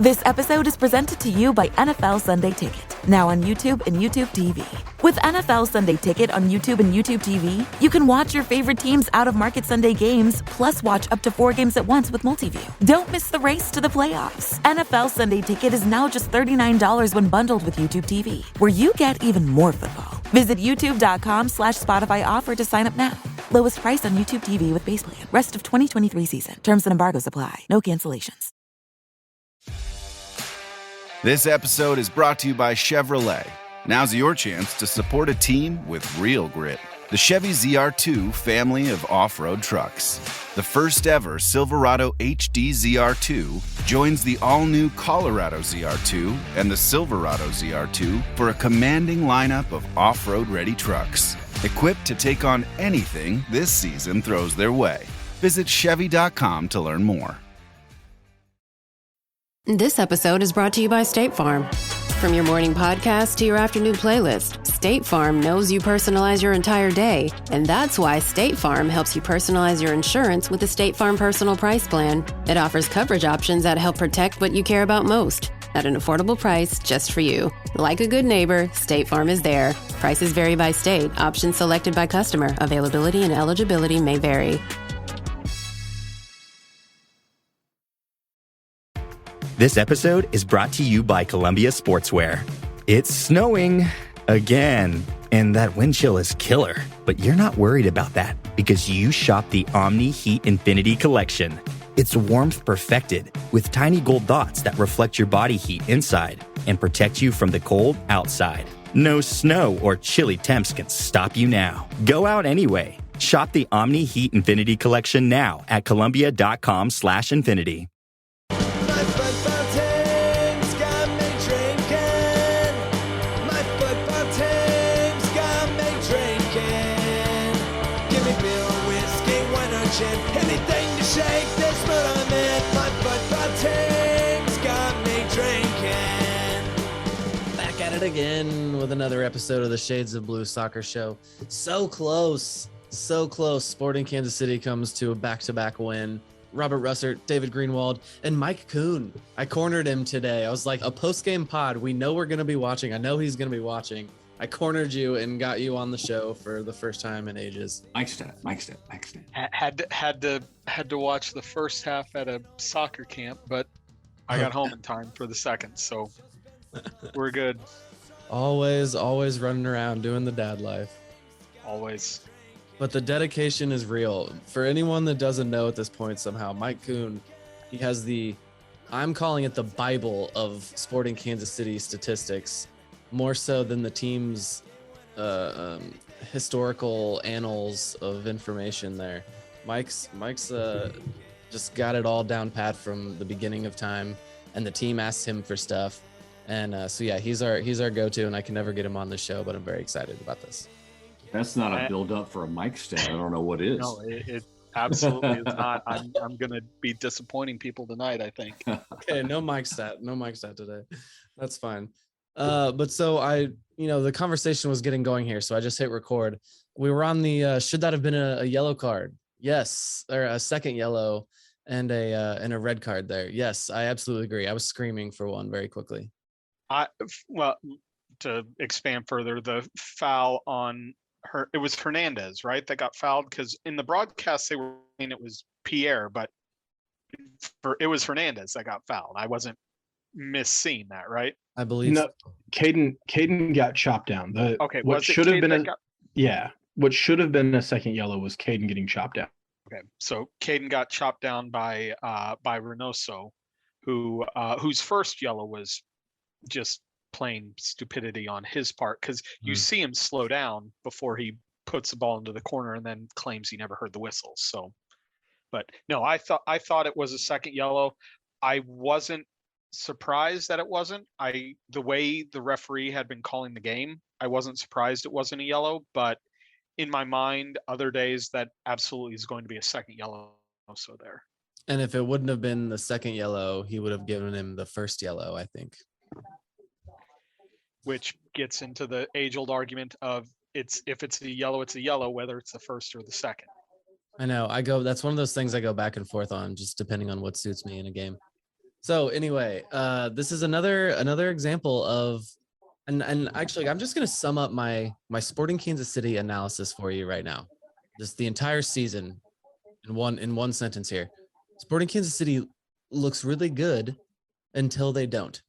This episode is presented to you by NFL Sunday Ticket, now on YouTube and YouTube TV. With NFL Sunday Ticket on YouTube and YouTube TV, you can watch your favorite teams' out-of-market Sunday games, plus watch up to 4 games at once with Multiview. Don't miss the race to the playoffs. NFL Sunday Ticket is now just $39 when bundled with YouTube TV, where you get even more football. Visit youtube.com/Spotify offer to sign up now. Lowest price on YouTube TV with base plan. Rest of 2023 season. Terms and embargoes apply. No cancellations. This episode is brought to you by Chevrolet. Now's your chance to support a team with real grit. The Chevy ZR2 family of off-road trucks. The first ever Silverado HD ZR2 joins the all-new Colorado ZR2 and the Silverado ZR2 for a commanding lineup of off-road ready trucks. Equipped to take on anything this season throws their way. Visit Chevy.com to learn more. This episode is brought to you by State Farm. From your morning podcast to your afternoon playlist, State Farm knows you personalize your entire day, and that's why State Farm helps you personalize your insurance with the State Farm Personal Price Plan. It offers coverage options that help protect what you care about most at an affordable price just for you. Like a good neighbor, State Farm is there. Prices vary by state. Options selected by customer. Availability and eligibility may vary. This episode is brought to you by Columbia Sportswear. It's snowing again, and that wind chill is killer. But you're not worried about that because you shop the Omni Heat Infinity Collection. It's warmth perfected with tiny gold dots that reflect your body heat inside and protect you from the cold outside. No snow or chilly temps can stop you now. Go out anyway. Shop the Omni Heat Infinity Collection now at Columbia.com/infinity. Anything to shake this mood I'm in. My football team's got me drinking. Back at it again with another episode of the Shades of Blue Soccer Show. So close. Sporting Kansas City comes to a back-to-back win. Robert Russert, David Greenwald, and Mike Kuhn. I cornered him today. I was like, a post-game pod. We know we're going to be watching. I know he's going to be watching. I cornered you and got you on the show for the first time in ages. Mike Stat. Had to watch the first half at a soccer camp, but I got home in time for the second, so we're good. Always running around doing the dad life. Always. But the dedication is real. For anyone that doesn't know at this point somehow, Mike Kuhn, he has I'm calling it the Bible of Sporting Kansas City statistics. More so than the team's historical annals of information there. Mike's just got it all down pat from the beginning of time, and the team asked him for stuff. And so yeah, he's our go-to, and I can never get him on the show, but I'm very excited about this. That's not a build-up for a Mike Stat. I don't know what is. No, it absolutely is not. I'm going to be disappointing people tonight, I think. Okay, no Mike Stat today. That's fine. But so the conversation was getting going here, so I just hit record. We were on the should that have been a yellow card? Yes, or a second yellow and a red card there. Yes, I absolutely agree. I was screaming for one very quickly. Well, to expand further, the foul on her, it was Hernandez, right, that got fouled, because in the broadcast they were saying it was Pierre, but it was Hernandez that got fouled. I wasn't misseeing that, right? I believe no. Caden got chopped down. What should have been a second yellow was Caden getting chopped down. Okay, so Caden got chopped down by Reynoso, whose first yellow was just plain stupidity on his part, because you see him slow down before he puts the ball into the corner and then claims he never heard the whistle. So, but no, I thought it was a second yellow. I wasn't surprised that it wasn't. The way the referee had been calling the game, I wasn't surprised it wasn't a yellow, but in my mind, other days that absolutely is going to be a second yellow. So there. And if it wouldn't have been the second yellow, he would have given him the first yellow, I think. Which gets into the age-old argument of if it's a yellow, it's a yellow, whether it's the first or the second. I know. That's one of those things I go back and forth on, just depending on what suits me in a game. So anyway, this is another example of, and actually, I'm just gonna sum up my Sporting Kansas City analysis for you right now, just the entire season in one sentence here. Sporting Kansas City looks really good until they don't.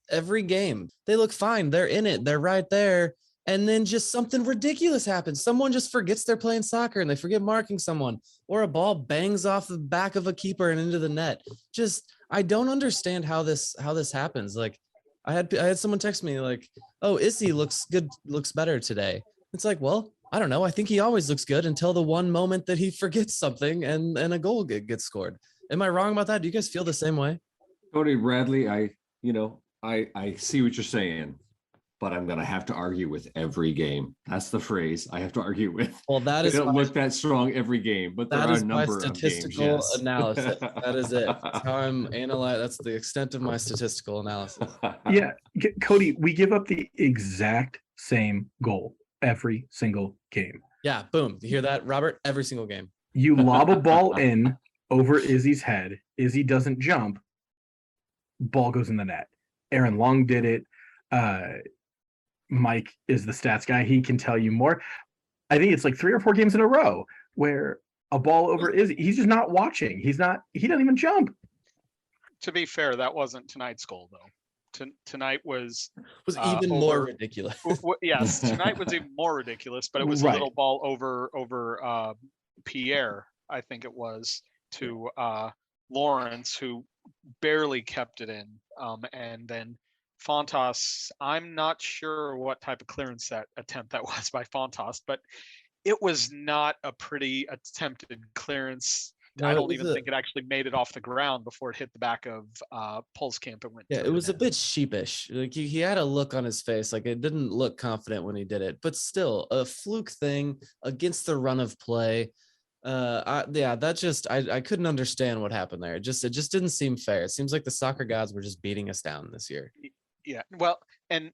Every game, they look fine. They're in it. They're right there. And then just something ridiculous happens. Someone just forgets they're playing soccer and they forget marking someone, or a ball bangs off the back of a keeper and into the net. Just, I don't understand how this happens. Like, I had someone text me like, "Oh, Issy looks good, looks better today." It's like, well, I don't know. I think he always looks good until the one moment that he forgets something and a goal gets scored. Am I wrong about that? Do you guys feel the same way? Cody Bradley, I see what you're saying, but I'm going to have to argue with every game. That's the phrase I have to argue with. Well, that they is don't look that strong every game, but there are a number of games. Yes. Analysis. That is it. That's how I'm analyzing. That's the extent of my statistical analysis. Yeah, Cody, we give up the exact same goal every single game. Yeah, boom. You hear that, Robert? Every single game. You lob a ball in over Izzy's head. Izzy doesn't jump. Ball goes in the net. Aaron Long did it. Mike is the stats guy. He can tell you more. I think it's like 3 or 4 games in a row where a ball over Izzy, he's just not watching. He doesn't even jump. To be fair, that wasn't tonight's goal, though. Tonight was even more ridiculous. Yes, tonight was even more ridiculous, but it was a little ball over Pierre, I think it was, to Lawrence, who barely kept it in. And then Fontas, I'm not sure what type of clearance that attempt that was by Fontas, but it was not a pretty attempted clearance. No, I don't even think it actually made it off the ground before it hit the back of Pulskamp and went. Yeah, it was a bit sheepish. Like he had a look on his face, like it didn't look confident when he did it, but still a fluke thing against the run of play. I couldn't understand what happened there. It just didn't seem fair. It seems like the soccer gods were just beating us down this year. Yeah, well, and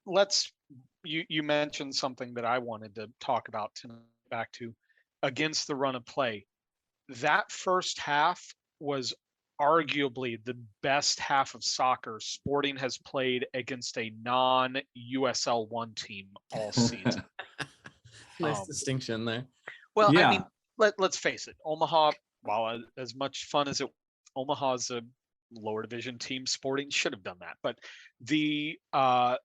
you mentioned something that I wanted to talk about tonight, back to against the run of play. That first half was arguably the best half of soccer Sporting has played against a non-USL 1 team all season. Nice distinction there. Well, yeah. I mean, let's face it, Omaha, while as much fun as Omaha's a lower division team, Sporting should have done that. But the way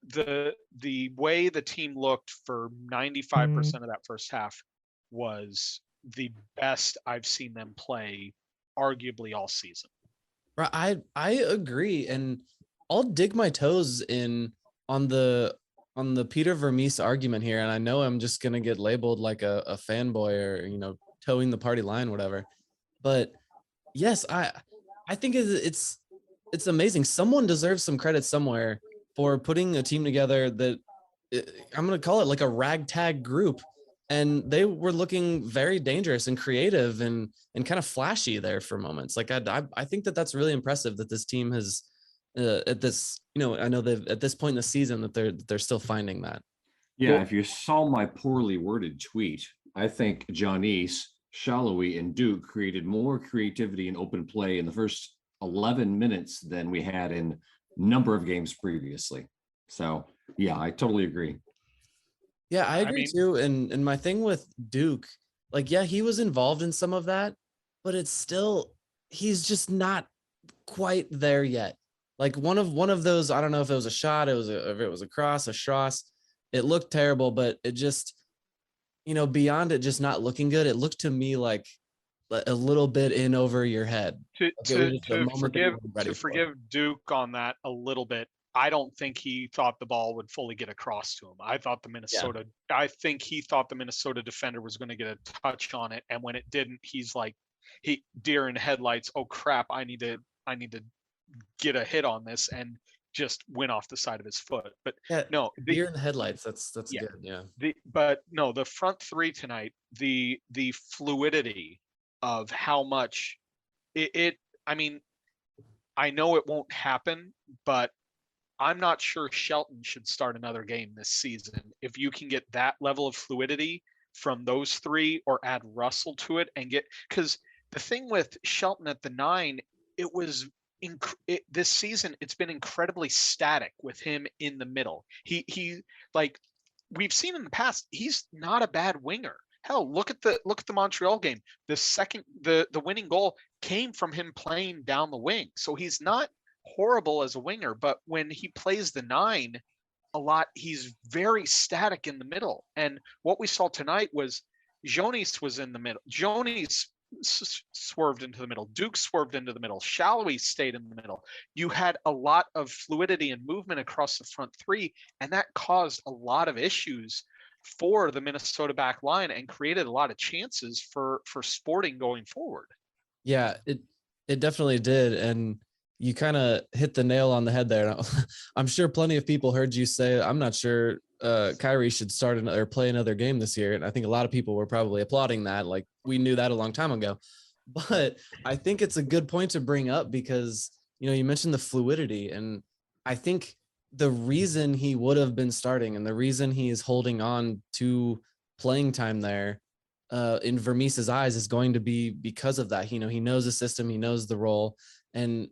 the team looked for 95% of that first half was the best I've seen them play arguably all season. I agree, and I'll dig my toes in on the Peter Vermes argument here, and I know I'm just gonna get labeled like a fanboy or towing the party line, whatever. But yes, I think it's amazing. Someone deserves some credit somewhere for putting a team together that I'm gonna call it like a ragtag group. And they were looking very dangerous and creative and kind of flashy there for moments. Like I think that's really impressive that this team has at this, I know they've at this point in the season that they're still finding that. Yeah, if you saw my poorly worded tweet, I think Johnese, Shallowy, and Duke created more creativity and open play in the first 11 minutes than we had in a number of games previously. So yeah, I totally agree. Yeah, I agree too. And my thing with Duke, like, yeah, he was involved in some of that, but it's still, he's just not quite there yet. Like one of those, I don't know if it was a shot, if it was a cross, a Schross, it looked terrible, but it just, beyond it just not looking good, it looked to me like a little bit in over your head. To forgive Duke on that a little bit, I don't think he thought the ball would fully get across to him. I think he thought the Minnesota defender was going to get a touch on it, and when it didn't, he's like, deer in headlights. Oh crap! I need to get a hit on this, and just went off the side of his foot. But yeah, no, deer in the headlights. That's yeah, good. Yeah. The front three tonight, the fluidity of how much it. I mean, I know it won't happen, but I'm not sure Shelton should start another game this season. If you can get that level of fluidity from those three, or add Russell to it and because the thing with Shelton at the 9, it was this season it's been incredibly static with him in the middle. He like we've seen in the past, he's not a bad winger. Hell, look at the Montreal game. The winning goal came from him playing down the wing. So he's not horrible as a winger, but when he plays the 9 a lot, he's very static in the middle. And what we saw tonight was Jonas was in the middle. Jonas swerved into the middle. Duke swerved into the middle. Shallowy stayed in the middle. You had a lot of fluidity and movement across the front 3, and that caused a lot of issues for the Minnesota back line and created a lot of chances for Sporting going forward. Yeah, it definitely did. And you kind of hit the nail on the head there. I'm sure plenty of people heard you say, I'm not sure Kyrie should start another play another game this year. And I think a lot of people were probably applauding that. Like, we knew that a long time ago. But I think it's a good point to bring up because, you mentioned the fluidity. And I think the reason he would have been starting and the reason he is holding on to playing time there in Vermes' eyes is going to be because of that. He knows the system, he knows the role. And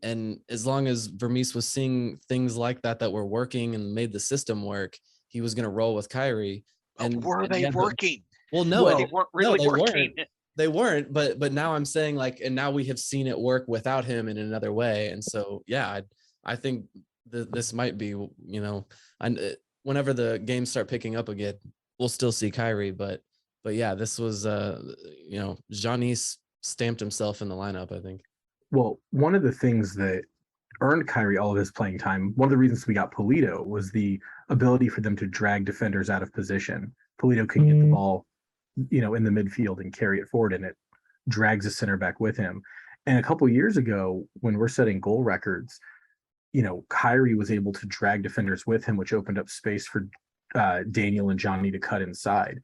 as long as Vermes was seeing things like that were working and made the system work, he was going to roll with Kyrie. And were they working? Well, no, they weren't really working. They weren't. But now I'm saying, like, and now we have seen it work without him in another way. And so, yeah, I think this might be, whenever the games start picking up again, we'll still see Kyrie. But yeah, this was, Giannis stamped himself in the lineup, I think. Well, one of the things that earned Kyrie all of his playing time, one of the reasons we got Polito was the ability for them to drag defenders out of position. Polito could get the ball, in the midfield and carry it forward, and it drags a center back with him. And a couple of years ago, when we're setting goal records, Kyrie was able to drag defenders with him, which opened up space for Daniel and Johnny to cut inside.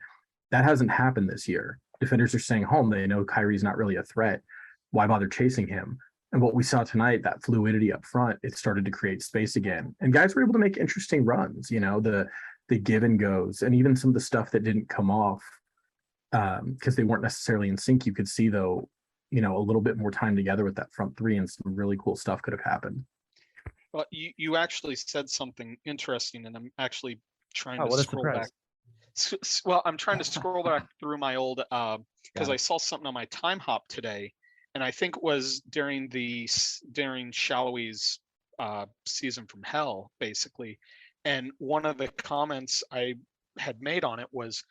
That hasn't happened this year. Defenders are staying home. They know Kyrie's not really a threat. Why bother chasing him? And what we saw tonight, that fluidity up front, it started to create space again. And guys were able to make interesting runs, the give and goes, and even some of the stuff that didn't come off because they weren't necessarily in sync. You could see, though, a little bit more time together with that front 3 and some really cool stuff could have happened. Well, you actually said something interesting, and I'm actually trying to scroll back. Well, I'm trying to scroll back through my old because I saw something on my time hop today. And I think it was during Shallowy's season from hell, basically. And one of the comments I had made on it was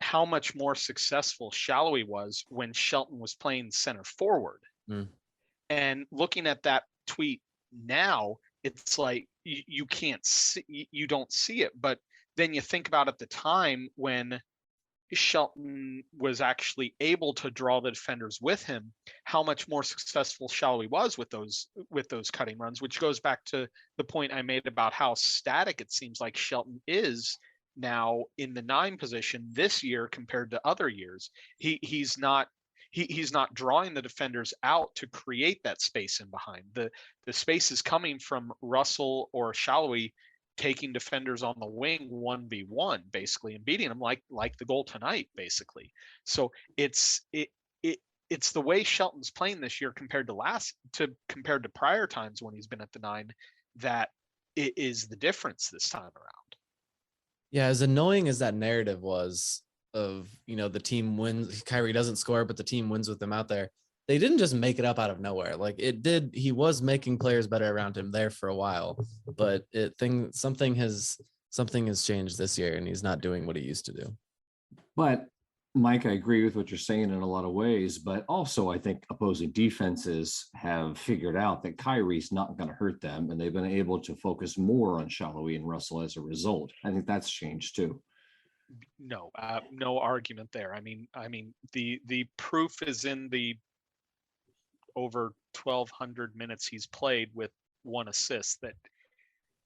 how much more successful Shallowy was when Shelton was playing center forward. And looking at that tweet now, it's like you can't see, you don't see it. But then you think about at the time when Shelton was actually able to draw the defenders with him, how much more successful Shallowy was with those cutting runs, which goes back to the point I made about how static it seems like Shelton is now in the 9 position this year compared to other years. He's not drawing the defenders out to create that space in behind. The space is coming from Russell or Shallowy taking defenders on the wing 1v1 basically and beating them like the goal tonight basically. So it's the way Shelton's playing this year compared to prior times when he's been at the 9 that it is the difference this time around. Yeah, as annoying as that narrative was of, the team wins, Kyrie doesn't score, but the team wins with him out there. They didn't just make it up out of nowhere. Like it did. He was making players better around him there for a while, but something has changed this year and he's not doing what he used to do. But Mike, I agree with what you're saying in a lot of ways, but also I think opposing defenses have figured out that Kyrie's not going to hurt them, and they've been able to focus more on Shallowy and Russell as a result. I think that's changed too. No argument there. I mean, the proof is in the over 1,200 minutes he's played with 1 assist that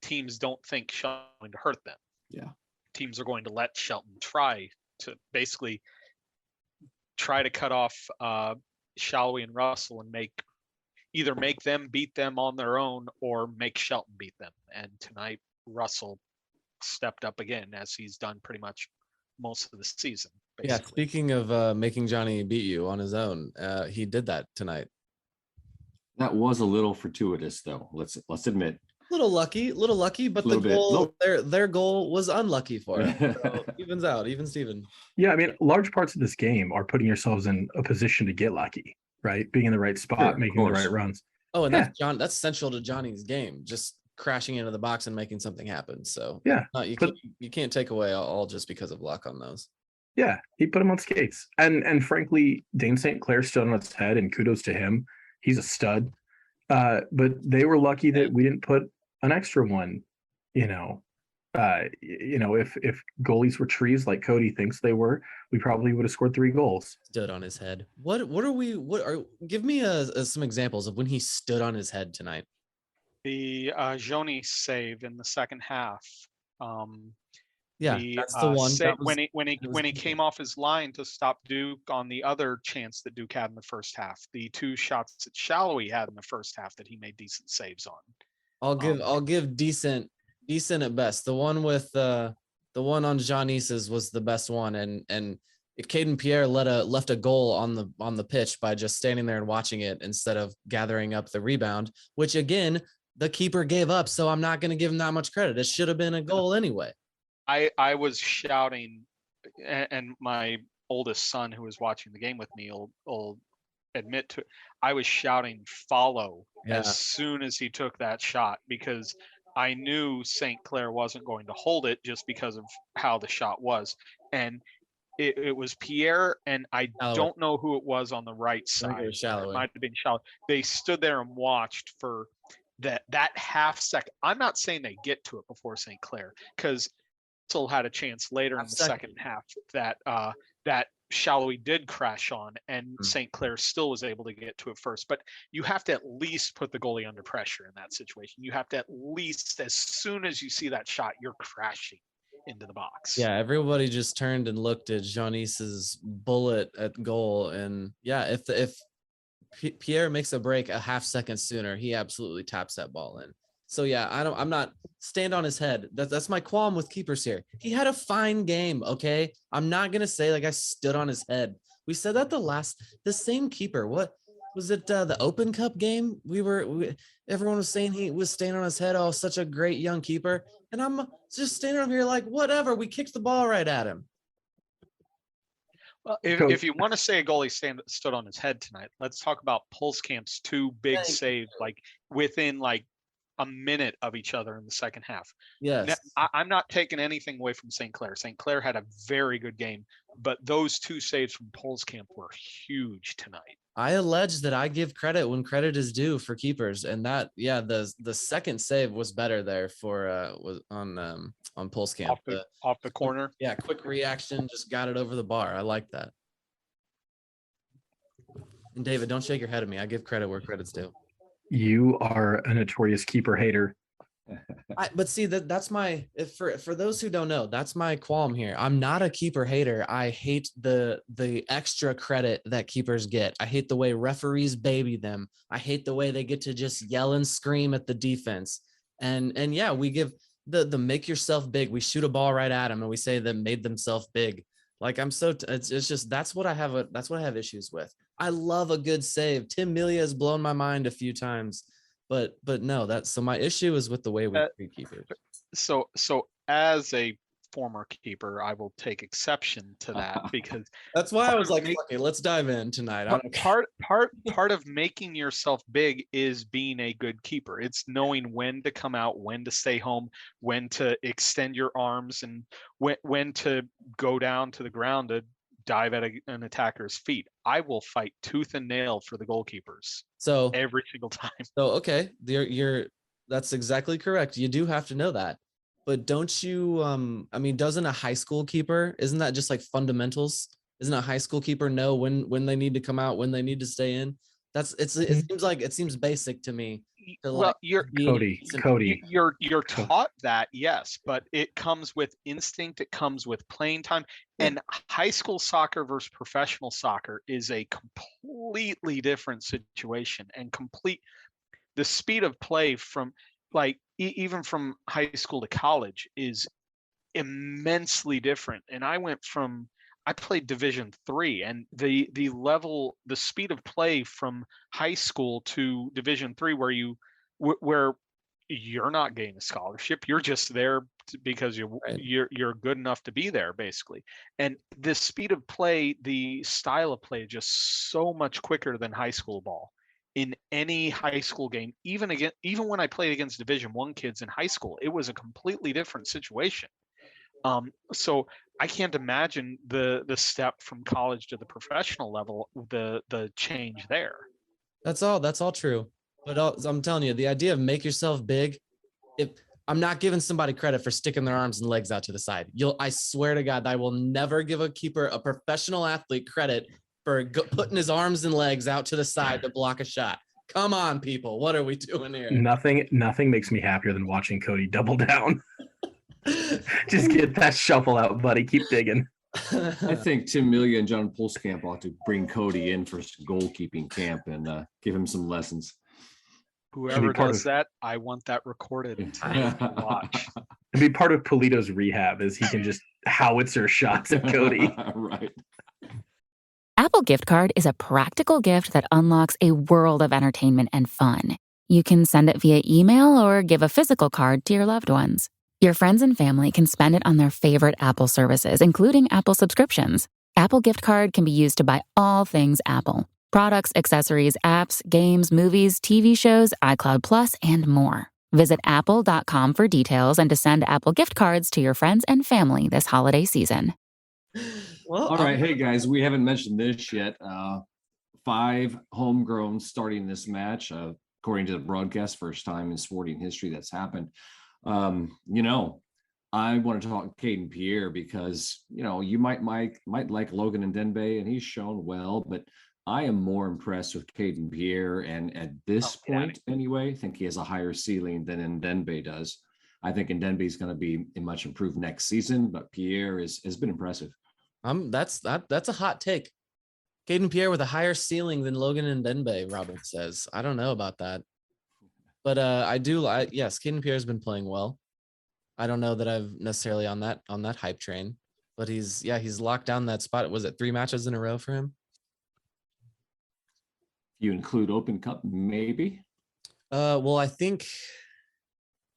teams don't think Shelton's going to hurt them. Yeah, teams are going to let Shelton try to basically try to cut off Shallowy and Russell and either make them beat them on their own or make Shelton beat them. And tonight Russell stepped up again, as he's done pretty much most of the season. Basically. Yeah, speaking of making Johnny beat you on his own, he did that tonight. That was a little fortuitous, though. Let's admit. Little lucky, but the Little bit, goal, little- their goal was unlucky for it. So evens out, even Steven. Yeah, I mean, large parts of this game are putting yourselves in a position to get lucky, right? Being in the right spot, Sure, of making the course. right runs. Oh, and Yeah. that's central to Johnny's game, just crashing into the box and making something happen. So Yeah, but- you can't take away all just because of luck on those. Yeah, he put him on skates. And frankly, Dayne St. Clair stood on its head, and kudos to him. He's a stud. But they were lucky that we didn't put an extra one, if goalies were trees like Cody thinks they were, we probably would have scored 3 goals. Stood on his head. Give me some examples of when he stood on his head tonight. The Johnny save in the second half. That's the one. When he came off his line to stop Duke on the other chance that Duke had in the first half, the 2 shots that Shallowy had in the first half that he made decent saves on. I'll give decent at best. The one with the one on Jean-Yves was the best one, and Caden Pierre left a goal on the pitch by just standing there and watching it instead of gathering up the rebound, which again the keeper gave up. So I'm not going to give him that much credit. It should have been a goal anyway. I was shouting, and my oldest son who was watching the game with me will admit to it. I was shouting follow as soon as he took that shot, because I knew St. Clair wasn't going to hold it just because of how the shot was. And it was Pierre, and I don't know who it was on the right side. It might have been Shallow. They stood there and watched for that half second. I'm not saying they get to it before St. Clair, because still had a chance later in the second half that Shallowy did crash on, and St. Clair still was able to get to it first. But you have to at least put the goalie under pressure in that situation. You have to at least, as soon as you see that shot, you're crashing into the box. Yeah, everybody just turned and looked at Jean-Yves' bullet at goal, and if Pierre makes a break a half second sooner, he absolutely taps that ball in. So yeah, I'm not stand on his head. That's my qualm with keepers here. He had a fine game. Okay. I'm not going to say like I stood on his head. We said that the same keeper. What was it? The Open Cup game? Everyone was saying he was staying on his head. Oh, such a great young keeper. And I'm just standing over here like, whatever. We kicked the ball right at him. Well, if you want to say a goalie stood on his head tonight, let's talk about Pulskamp's 2 big saves, like within like a minute of each other in the second half. Yes. Now, I'm not taking anything away from St. Clair. St. Clair had a very good game, but those 2 saves from Pulskamp were huge tonight. I allege that I give credit when credit is due for keepers, and that the second save was better there for was on Pulskamp off the corner. Quick reaction, just got it over the bar. I like that. And David, don't shake your head at me. I give credit where credit's due. You are a notorious keeper hater. But see, that's my, for those who don't know, that's my qualm here. I'm not a keeper hater. I hate the extra credit that keepers get. I hate the way referees baby them. I hate the way they get to just yell and scream at the defense. And yeah, we give the make yourself big. We shoot a ball right at them and we say they made themselves big. Like it's just, that's what I have issues with. I love a good save. Tim Melia has blown my mind a few times, but no, so my issue is with the way we treat keepers. So as a former keeper, I will take exception to that, because that's why I was like, okay, let's dive in tonight. Part of making yourself big is being a good keeper. It's knowing when to come out, when to stay home, when to extend your arms, and when to go down to the ground to dive at an attacker's feet. I will fight tooth and nail for the goalkeepers. So every single time. So okay, that's exactly correct. You do have to know that. But don't you, doesn't a high school keeper, isn't that just like fundamentals? Isn't a high school keeper know when they need to come out, when they need to stay in? It seems basic to me. Cody. You're taught that, yes, but it comes with instinct. It comes with playing time. And high school soccer versus professional soccer is a completely different situation, and the speed of play from even from high school to college is immensely different. And I I played Division 3, and the speed of play from high school to Division 3, where you're not getting a scholarship, you're just there because you're good enough to be there, basically. And the speed of play, the style of play, just so much quicker than high school ball. In any high school game, even when I played against Division 1 kids in high school, it was a completely different situation. So I can't imagine the step from college to the professional level, the change there. That's all true. But I'm telling you, the idea of make yourself big, if I'm not giving somebody credit for sticking their arms and legs out to the side, I swear to God, I will never give a keeper, a professional athlete, credit for putting his arms and legs out to the side to block a shot. Come on, people. What are we doing here? Nothing makes me happier than watching Cody double down. Just get that shuffle out, buddy. Keep digging. I think Tim Millia and John Pulskamp ought to bring Cody in for goalkeeping camp and give him some lessons. Whoever does that, I want that recorded to watch. It'd be part of Polito's rehab, is he can just howitzer shots at Cody. Right. Apple Gift Card is a practical gift that unlocks a world of entertainment and fun. You can send it via email or give a physical card to your loved ones. Your friends and family can spend it on their favorite Apple services, including Apple subscriptions. Apple Gift Card can be used to buy all things Apple: products, accessories, apps, games, movies, TV shows, iCloud Plus, and more. Visit apple.com for details and to send Apple Gift Cards to your friends and family this holiday season. Well, all right. Hey, guys, we haven't mentioned this yet. 5 homegrown starting this match, according to the broadcast, first time in sporting history that's happened. I want to talk Caden Pierre because, you might like Logan and Denbei, and he's shown well, but I am more impressed with Caden Pierre. And at this point, anyway, I think he has a higher ceiling than Denbei does. I think Denbei is going to be much improved next season, but Pierre has been impressive. That's a hot take. Caden Pierre with a higher ceiling than Logan and Denbei, Robert says. I don't know about that. But yes, Caden Pierre has been playing well. I don't know that I've necessarily on that hype train, but he's locked down that spot. Was it 3 matches in a row for him? You include Open Cup, maybe? Well, I think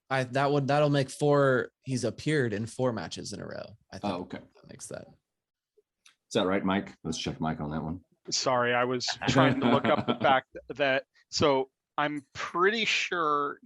that'll make 4. He's appeared in 4 matches in a row. I think okay. That makes that. Is that right, Mike? Let's check Mike on that one. Sorry, I was trying to look up the fact that, so I'm pretty sure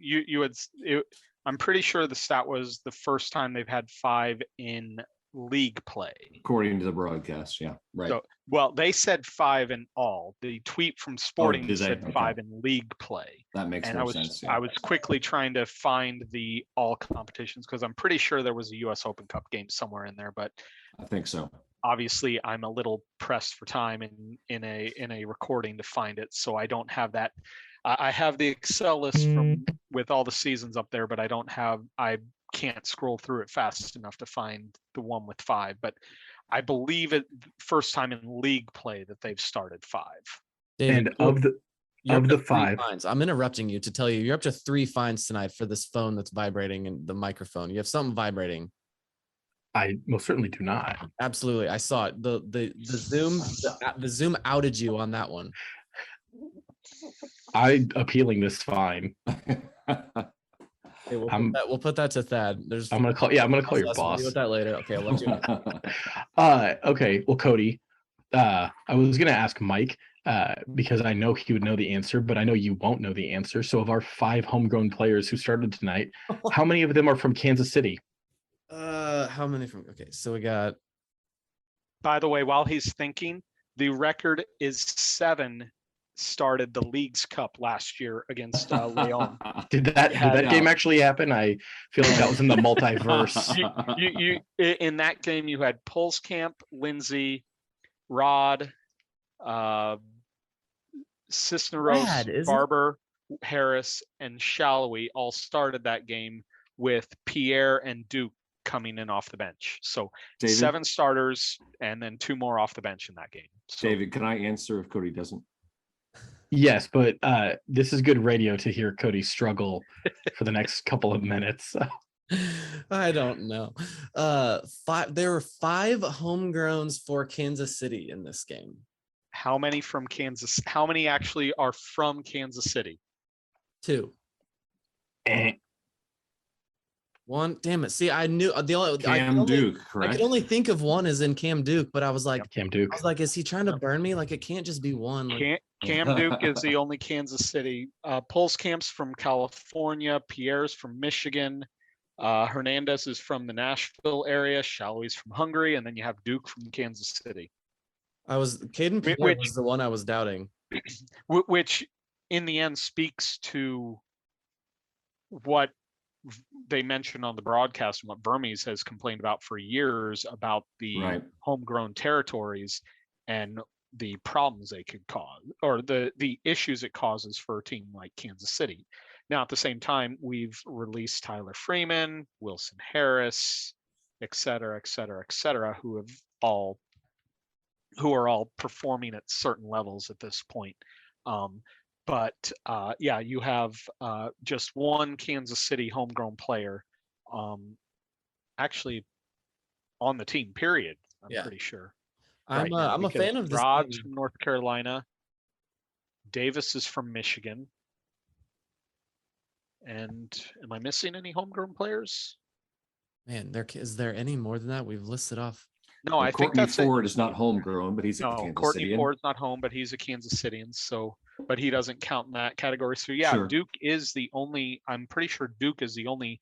I'm pretty sure the stat was the first time they've had 5 in league play. According to the broadcast, yeah, right. So, well, they said 5 in all. The tweet from Sporting said 5 in league play. That makes more sense. Yeah. I was quickly trying to find the all competitions because I'm pretty sure there was a U.S. Open Cup game somewhere in there, but I think so. Obviously, I'm a little pressed for time in a recording to find it, so I don't have that. I have the Excel list with all the seasons up there, but I can't scroll through it fast enough to find the one with 5. But I believe it first time in league play that they've started 5. David, and of the 5 fines, I'm interrupting you to tell you you're up to 3 fines tonight for this phone that's vibrating and the microphone. You have something vibrating. I most certainly do not. Absolutely, I saw it. The Zoom outed you on that one. I'm appealing this fine. Okay, we'll put that to Thad. I'm gonna call your boss. We'll do that later. Okay, I'll let you know. Okay. Well, Cody, I was gonna ask Mike because I know he would know the answer, but I know you won't know the answer. So, of our 5 homegrown players who started tonight, how many of them are from Kansas City? How many from? Okay, so we got. By the way, while he's thinking, the record is 7 started the Leagues Cup last year against Leon. Did that game actually happen? I feel like that was in the multiverse. you in that game you had Pulskamp, Lindsay, Rod, Cisneros, Barber, Harris, and Shallowy all started that game with Pierre and Duke coming in off the bench. So David, 7 starters and then 2 more off the bench in that game. So, David, can I answer if Cody doesn't? Yes, but this is good radio to hear Cody struggle for the next couple of minutes. I don't know. There were 5 homegrowns for Kansas City in this game. How many from Kansas? How many actually are from Kansas City? 2. 1. Damn it. See, I knew the only Cam Duke, I correct? could only think of one as in Cam Duke, but I was like, Cam Duke. is he trying to burn me? Like, it can't just be one. Like, Cam Duke is the only Kansas City. Pulskamp's from California. Pierre's from Michigan. Hernandez is from the Nashville area. Shallowy's from Hungary, and then you have Duke from Kansas City. Caden Pierre was the one I was doubting. Which, in the end, speaks to what they mentioned on the broadcast and what Vermes has complained about for years about the homegrown territories and the problems they could cause, or the issues it causes for a team like Kansas City. Now, at the same time, we've released Tyler Freeman, Wilson Harris, et cetera, who are all performing at certain levels at this point. But you have just one Kansas City homegrown player actually on the team, period. I'm pretty sure. I'm a fan of this. Rod's from North Carolina. Davis is from Michigan. And am I missing any homegrown players? Man, is there any more than that? We've listed off. No, I think that's Ford is not homegrown, but he's a Kansas Courtney Cityan. Ford's not home, but he's a Kansas Cityan. So, but he doesn't count in that category. So yeah, sure. Duke is the only. I'm pretty sure Duke is the only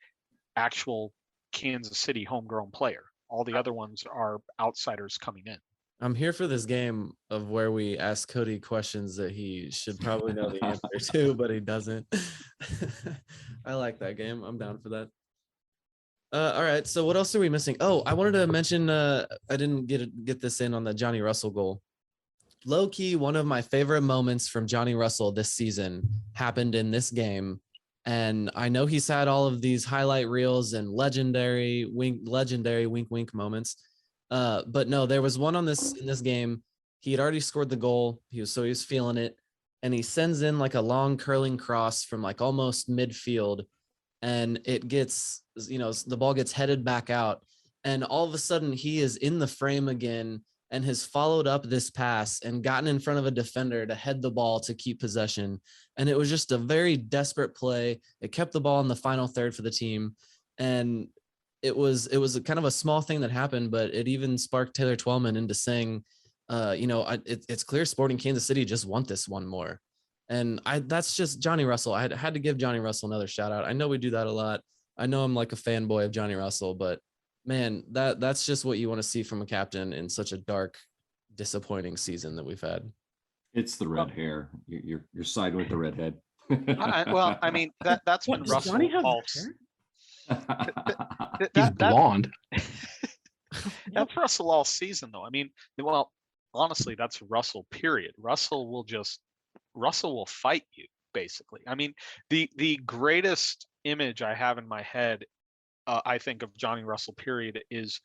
actual Kansas City homegrown player. All the other ones are outsiders coming in. I'm here for this game of where we ask Cody questions that he should probably know the answer to, but he doesn't. I like that game. I'm down for that. All right. So what else are we missing? Oh, I wanted to mention, I didn't get this in on the Johnny Russell goal. Low key, one of my favorite moments from Johnny Russell this season happened in this game. And I know he's had all of these highlight reels and legendary wink wink moments. But no, there was one in this game. He had already scored the goal. He was feeling it. And he sends in like a long curling cross from like almost midfield. And it gets, the ball gets headed back out. And all of a sudden he is in the frame again and has followed up this pass and gotten in front of a defender to head the ball to keep possession. And it was just a very desperate play. It kept the ball in the final third for the team. And it was a kind of a small thing that happened, but it even sparked Taylor Twellman into saying, it's clear Sporting Kansas City just want this one more. And that's just Johnny Russell. I had to give Johnny Russell another shout out. I know we do that a lot. I know I'm like a fanboy of Johnny Russell, but man, that's just what you want to see from a captain in such a dark, disappointing season that we've had. It's the red hair. You're siding with the redhead. I mean, that's when Russell Johnny have hair? He's blonde. That's Russell all season, though. I mean, well, honestly, that's Russell, period. Russell will fight you, basically. I mean, the greatest image I have in my head, I think, of Johnny Russell, period, is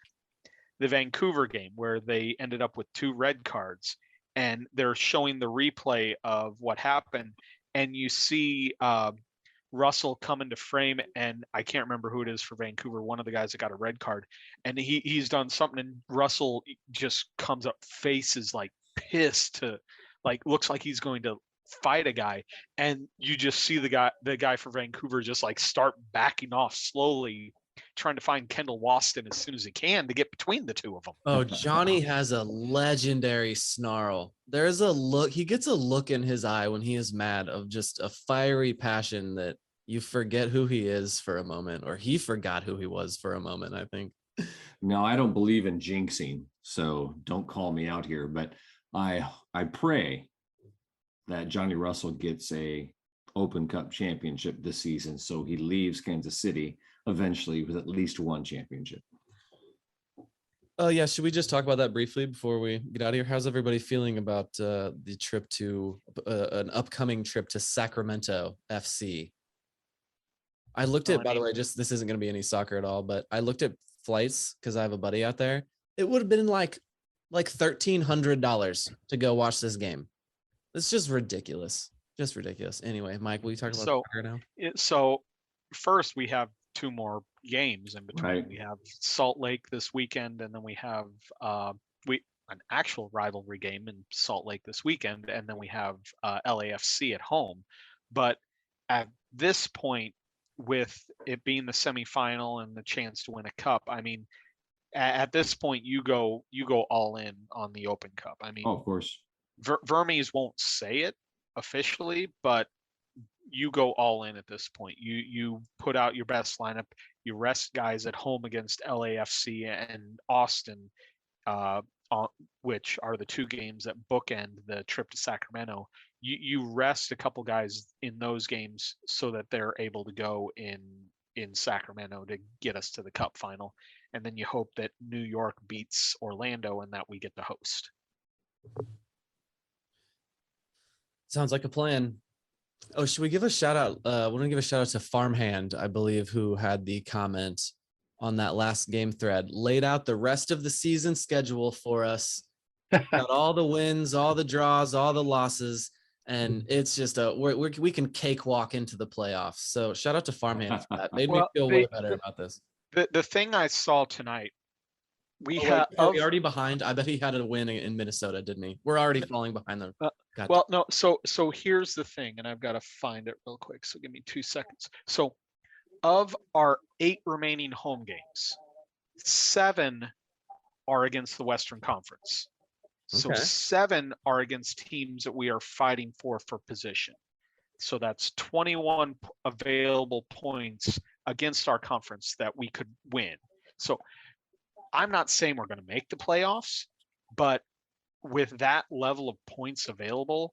the Vancouver game where they ended up with 2 red cards, and they're showing the replay of what happened, and you see Russell come into frame, and I can't remember who it is for Vancouver, one of the guys that got a red card, and he's done something, and Russell just comes up, faces like pissed, to like looks like he's going to fight a guy, and you just see the guy for Vancouver just like start backing off slowly, trying to find Kendall Waston as soon as he can to get between the two of them. Oh, Johnny has a legendary snarl. There's a look, he gets a look in his eye when he is mad, of just a fiery passion that you forget who he is for a moment, or he forgot who he was for a moment, I think. No, I don't believe in jinxing, so don't call me out here, but I pray that Johnny Russell gets a Open Cup championship this season, so he leaves Kansas City eventually with at least one championship. Oh yeah, should we just talk about that briefly before we get out of here? How's everybody feeling about the trip to an upcoming trip to Sacramento FC? I looked at, by the way, just this isn't going to be any soccer at all, but I looked at flights because I have a buddy out there. It would have been like $1,300 to go watch this game. It's just ridiculous. Just ridiculous. Anyway, Mike, will you talk about soccer now? So first we have two more games in between. Right. We have Salt Lake this weekend, and then we have an actual rivalry game in Salt Lake this weekend, and then we have LAFC at home. But at this point, with it being the semifinal and the chance to win a cup, I mean, at this point, you go all in on the Open Cup. I mean, of course. Vermes won't say it officially, but you go all in at this point. You put out your best lineup. You rest guys at home against LAFC and Austin, which are the two games that bookend the trip to Sacramento. You rest a couple guys in those games so that they're able to go in Sacramento to get us to the Cup final, and then you hope that New York beats Orlando and that we get to host. Sounds like a plan. Oh, should we give a shout out? I want to give a shout out to Farmhand, I believe, who had the comment on that last game thread, laid out the rest of the season schedule for us, got all the wins, all the draws, all the losses, and it's just we can cakewalk into the playoffs. So shout out to Farmhand for that. Made me feel way better about this. The thing I saw tonight, we are we already behind? I bet he had a win in Minnesota, didn't he? We're already falling behind them. Gotcha. Well, no. So here's the thing, and I've got to find it real quick. So give me 2 seconds. So, of our 8 remaining home games, 7 are against the Western Conference. So Okay. 7 are against teams that we are fighting for position. So that's 21 available points against our conference that we could win. So I'm not saying we're going to make the playoffs, but with that level of points available,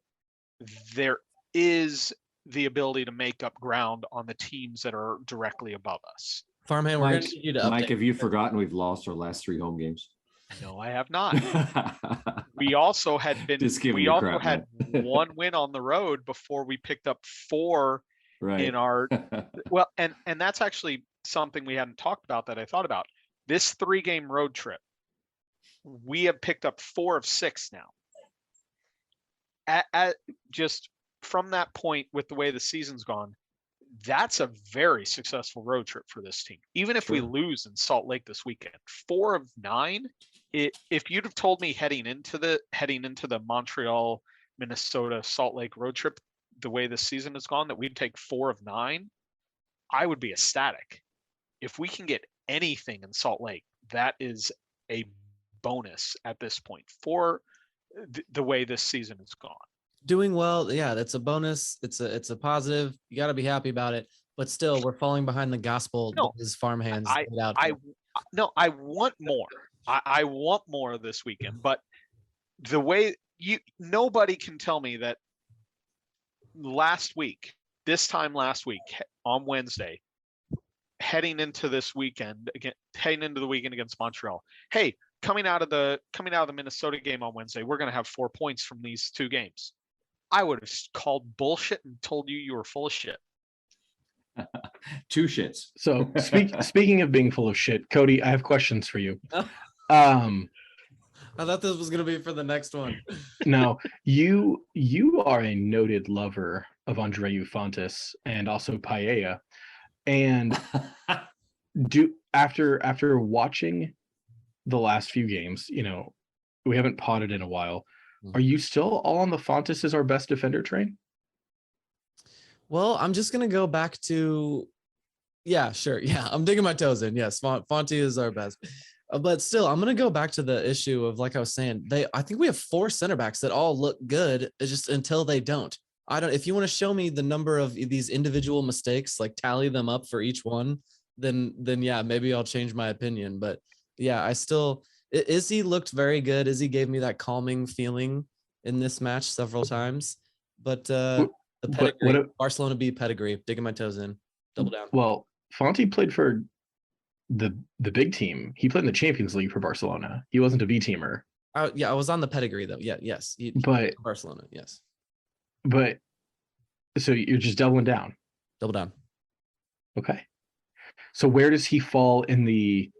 there is the ability to make up ground on the teams that are directly above us. Farmhand, we're going to need you to update. Mike, have you forgotten we've lost our last 3 home games? No, I have not. We also had had one win on the road before we picked up 4 in our well, and that's actually something we hadn't talked about that I thought about. This 3-game road trip, we have picked up 4 of 6 now. At just from that point, with the way the season's gone, that's a very successful road trip for this team. Even if we lose in Salt Lake this weekend, 4 of 9. If you'd have told me heading into the Montreal, Minnesota, Salt Lake road trip, the way this season has gone, that we'd take 4 of 9, I would be ecstatic. If we can get anything in Salt Lake, that is a bonus at this point for the way this season has gone. Doing well, yeah, that's a bonus. It's a positive. You got to be happy about it. But still, we're falling behind the gospel. No, his Farmhands laid out. I want more. I want more this weekend. But the way nobody can tell me that this time last week on Wednesday, heading into the weekend against Montreal. Hey, coming out of the Minnesota game on Wednesday, we're going to have 4 points from these 2 games. I would have called bullshit and told you were full of shit. 2 shits. So speaking of being full of shit, Cody, I have questions for you. I thought this was going to be for the next one. Now, you are a noted lover of Andreu Fontes and also Paella. And after watching the last few games, we haven't potted in a while. Are you still all on the Fontes is our best defender train? Well, I'm just going to go back to, yeah, sure. Yeah, I'm digging my toes in. Yes, Fonte is our best. But still, I'm going to go back to the issue of, like I was saying, I think we have 4 center backs that all look good, just until they don't. If you want to show me the number of these individual mistakes, like tally them up for each one, then yeah, maybe I'll change my opinion. But yeah, Izzy looked very good. Izzy gave me that calming feeling in this match several times. But the pedigree, Barcelona B pedigree, digging my toes in, double down. Well, Fonte played for the big team. He played in the Champions League for Barcelona. He wasn't a B teamer. Yeah, I was on the pedigree though. Yeah, yes. But Barcelona, yes. But so you're just doubling down. Double down. Okay. So where does he fall in the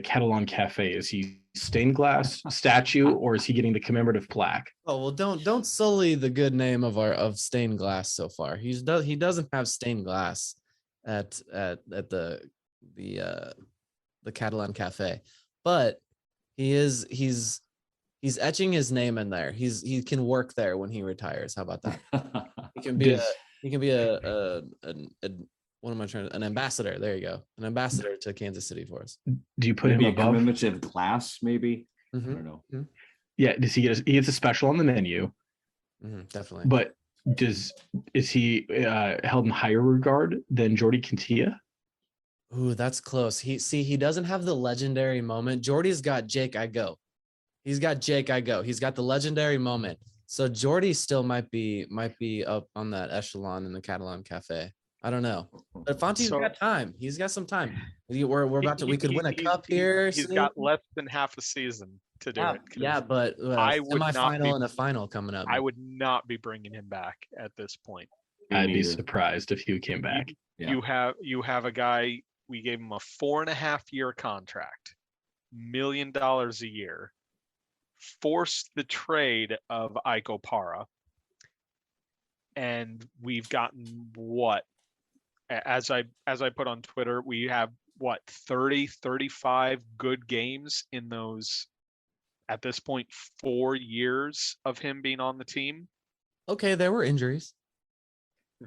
Catalan Cafe? Is he stained glass statue, or is he getting the commemorative plaque? Oh well, don't sully the good name of stained glass so far. He doesn't have stained glass at the Catalan Cafe, but he's etching his name in there. He can work there when he retires. How about that? He can be an ambassador. There you go, an ambassador to Kansas City for us. Do you put him maybe a above commemorative glass? Maybe I don't know. Yeah, does he get? He gets a special on the menu. Definitely. But is he held in higher regard than Jordy Quintilla? Ooh, that's close. He doesn't have the legendary moment. Jordy's got Jake I Go. He's got Jake I Go. He's got the legendary moment. So Jordy still might be up on that echelon in the Catalan Cafe. I don't know. But Fonte's got time. He's got some time. We could win a cup here. He's got less than half a season to do it. Yeah, but I would semifinal and a final coming up. I would not be bringing him back at this point. I'd be surprised if he came back. You have a guy. We gave him a 4.5-year contract, $1 million a year, forced the trade of Iko Para, and we've gotten what? As I put on Twitter, we have what, 30, 35 good games in those, at this point, 4 years of him being on the team. Okay, there were injuries.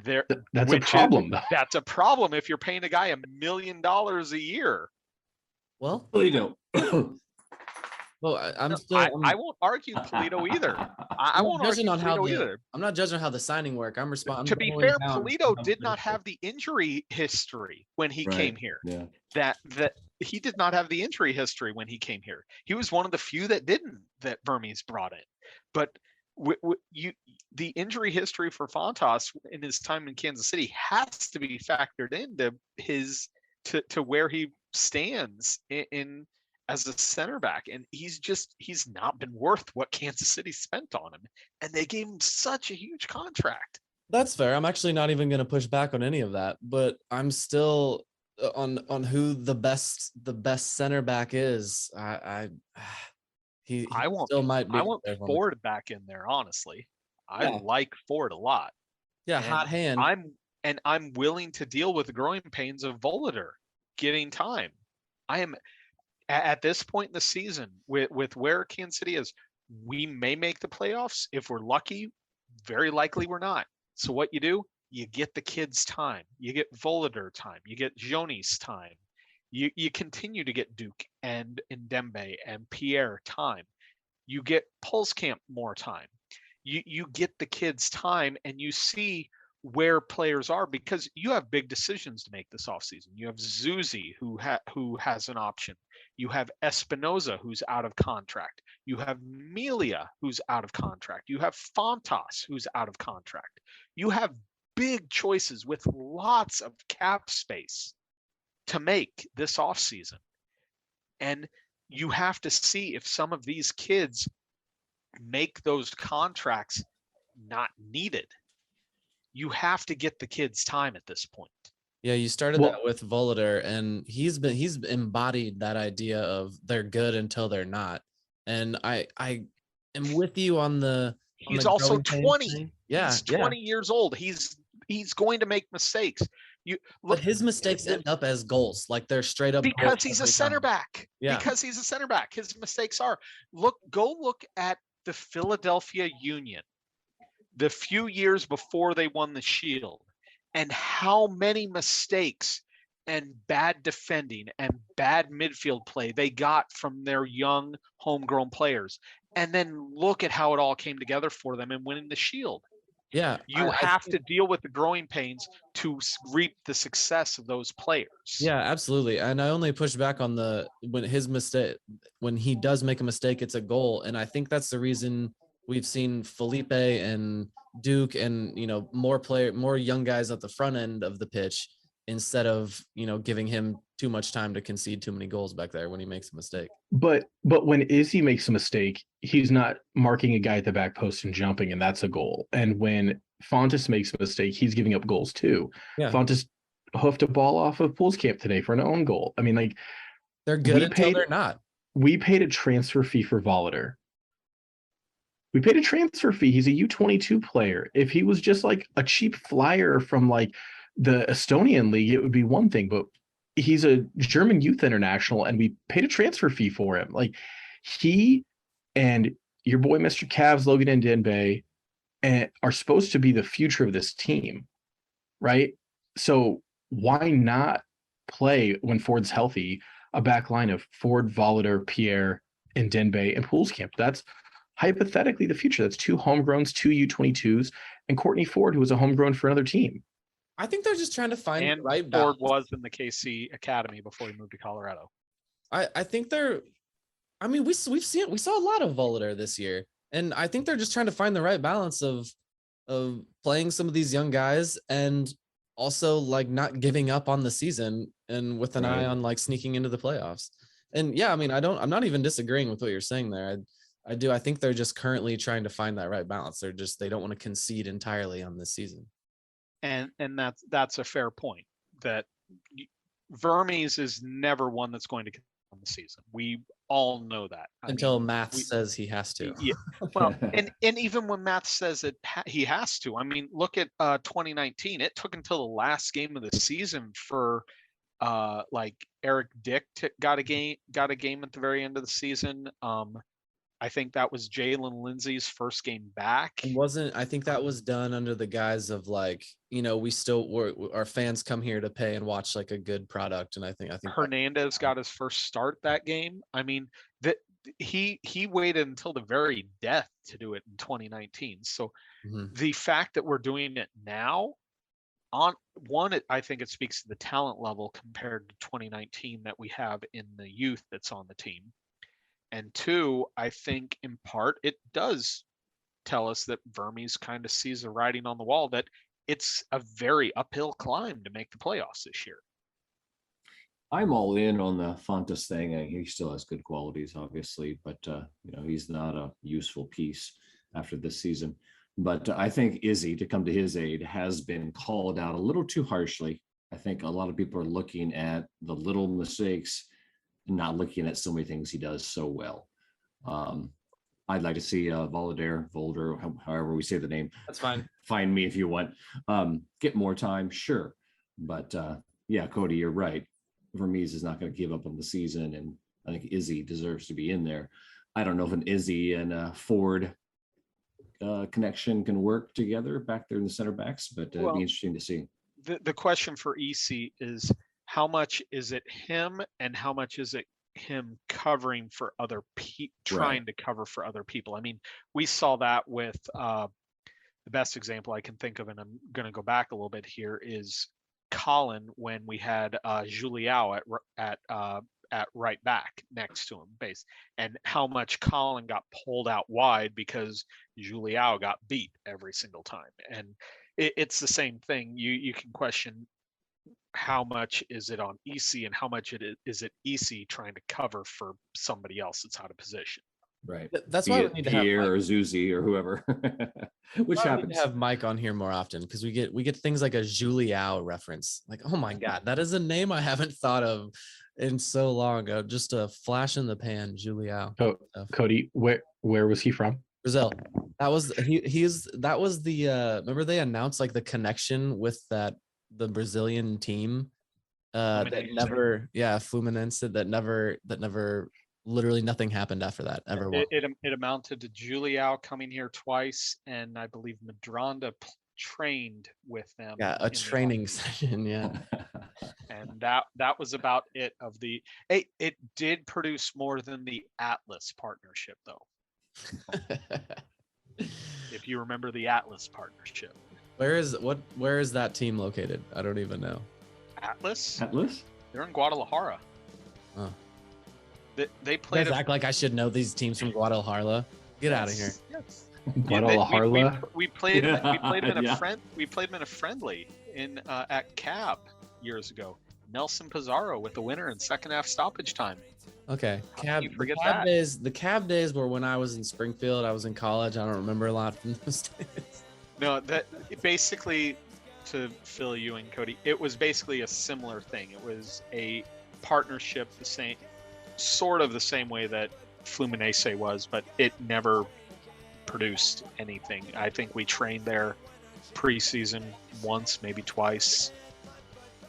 That's a problem. That's a problem if you're paying a guy $1 million a year. Well, Polito. Well, I won't argue Polito either. I won't argue Polito either. I'm not judging how the signing work. To be fair, Polito did not have the injury history when he came here. Yeah. That he did not have the injury history when he came here. He was one of the few that didn't, that Vermes brought in. But the injury history for Fontas in his time in Kansas City has to be factored into to where he stands in as a center back, and he's not been worth what Kansas City spent on him, and they gave him such a huge contract. That's fair. I'm actually not even going to push back on any of that, but I'm still on who the best center back is. I want Ford back in there, honestly. I like Ford a lot. Yeah, and hot hand. I'm willing to deal with the growing pains of Volader getting time. I am at this point in the season with where Kansas City is. We may make the playoffs if we're lucky. Very likely we're not. So what you do? You get the kids time. You get Volader time. You get Jonis time. You continue to get Duke and Ndembe and Pierre time. You get Pulskamp more time. You get the kids time, and you see where players are, because you have big decisions to make this offseason. You have Zuzi, who has an option. You have Espinoza, who's out of contract. You have Melia, who's out of contract. You have Fontas, who's out of contract. You have big choices with lots of cap space to make this offseason. And you have to see if some of these kids make those contracts not needed. You have to get the kids time at this point. Yeah, you started that with Volader, and he's embodied that idea of they're good until they're not. And I am with you on the. He's also 20. Yeah, he's 20 years old. He's going to make mistakes. But his mistakes end up as goals, like they're straight up. Because he's a center back. Yeah. Because he's a center back. His mistakes are go look at the Philadelphia Union the few years before they won the Shield, and how many mistakes and bad defending and bad midfield play they got from their young homegrown players. And then look at how it all came together for them in winning the Shield. Yeah, you have to deal with the growing pains to reap the success of those players. Yeah, absolutely. And I only push back on when he does make a mistake, it's a goal. And I think that's the reason we've seen Felipe and Duke and, more young guys at the front end of the pitch, instead of, giving him too much time to concede too many goals back there when he makes a mistake. But when Izzy makes a mistake, he's not marking a guy at the back post and jumping, and that's a goal. And when Fontas makes a mistake, he's giving up goals too. Yeah. Fontas hoofed a ball off of Pulskamp today for an own goal. I mean, they're good until they're not. We paid a transfer fee for Volader. We paid a transfer fee. He's a U22 player. If he was just like a cheap flyer from the Estonian league, it would be one thing, but he's a German youth international and we paid a transfer fee for him. Like he and your boy, Mr. Cavs, Logan and Denbei, and are supposed to be the future of this team, right? So why not play when Ford's healthy, a back line of Ford, Volader, Pierre, and Denbei and Pulskamp? That's hypothetically the future. That's 2 homegrowns, 2 U22s, and Courtney Ford, who was a homegrown for another team. I think they're just trying to find And the right Ford balance. was in the KC Academy before he moved to Colorado. I think they're. I mean, we saw a lot of Volader this year, and I think they're just trying to find the right balance of playing some of these young guys and also like not giving up on the season and with an eye on like sneaking into the playoffs. And yeah, I mean, I'm not even disagreeing with what you're saying there. I think they're just currently trying to find that right balance. They don't want to concede entirely on this season. And that's a fair point. That Vermes is never one that's going to get on the season. We all know that. Until Math says he has to. Yeah. Well, and even when Math says he has to, I mean, look at 2019. It took until the last game of the season for like Eric Dick got a game at the very end of the season. I think that was Jalen Lindsay's first game back. I think that was done under the guise of like, you know, our fans come here to pay and watch like a good product. And I think Hernandez got his first start that game. I mean, that he waited until the very death to do it in 2019. So the fact that we're doing it now, I think it speaks to the talent level compared to 2019 that we have in the youth that's on the team. And 2, I think in part it does tell us that Vermes kind of sees the writing on the wall that it's a very uphill climb to make the playoffs this year. I'm all in on the Fontes thing. He still has good qualities, obviously, but he's not a useful piece after this season. But I think Izzy, to come to his aid, has been called out a little too harshly. I think a lot of people are looking at the little mistakes, not looking at so many things he does so well. I'd like to see Volder, however we say the name. That's fine. Find me if you want. Get more time, sure. But yeah, Cody, you're right. Vermes is not going to give up on the season, and I think Izzy deserves to be in there. I don't know if an Izzy and a Ford connection can work together back there in the center backs, but it'd be interesting to see. The question for EC is, how much is it him and how much is it him covering for other people, trying to cover for other people? I mean, we saw that with the best example I can think of, and I'm going to go back a little bit here, is Colin when we had Juliao at right back next to him base, and how much Colin got pulled out wide because Juliao got beat every single time. And it's the same thing. You can question how much is it on EC and how much is it EC trying to cover for somebody else that's out of position. Right. That's why we need to have Pierre or Zuzi or whoever, which happens. To have Mike on here more often, because we get things like a Juliao reference. Like, oh my God, that is a name I haven't thought of in so long ago. Just a flash in the pan, Juliao. Oh, Cody, where was he from? Brazil. That was that was the remember they announced like the connection with the Brazilian team Fluminense that never literally nothing happened after that ever. It amounted to Juliao coming here twice, and I believe Madronda trained with them. Yeah, a training session. Yeah. And that was about it. It did produce more than the Atlas partnership, though. If you remember the Atlas partnership. Where is that team located? I don't even know. Atlas? They're in Guadalajara. Oh. They played. You guys act like I should know these teams from Guadalajara. Get out of here. Yes. Guadalajara. We played them in a friend. We played them in a friendly at Cab years ago. Nelson Pizarro with the winner in second half stoppage time. Okay. The Cab days were when I was in Springfield. I was in college. I don't remember a lot from those days. No, that basically, to fill you in, Cody, it was basically a similar thing. It was a partnership, sort of the same way that Fluminense was, but it never produced anything. I think we trained there preseason once, maybe twice,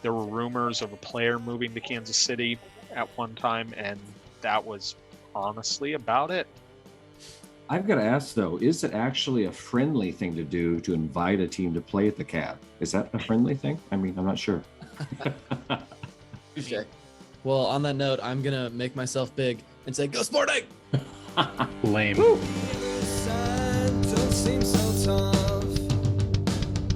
There were rumors of a player moving to Kansas City at one time, and that was honestly about it. I've got to ask though, is it actually a friendly thing to do to invite a team to play at the Cab? Is that a friendly thing? I mean, I'm not sure. Well, on that note, I'm going to make myself big and say, go Sporting! Lame. Don't seem so tough.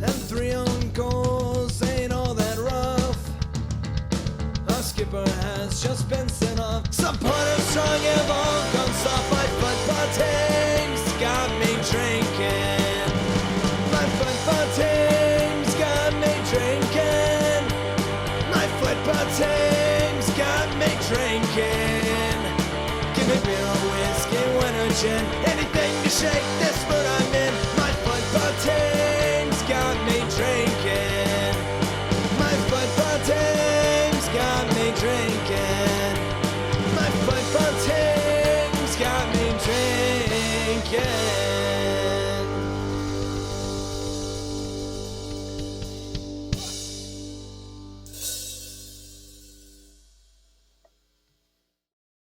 And 3 own goals ain't all that rough. Our skipper has just been sent off. Supporters strong have all gone soft. My football team's got me drinking. My football team's got me drinking. My football team's got me drinking. Give me beer or whiskey, wine or gin, anything to shake this mood I'm in. My football team's got me drinking. My football team's got me drinking.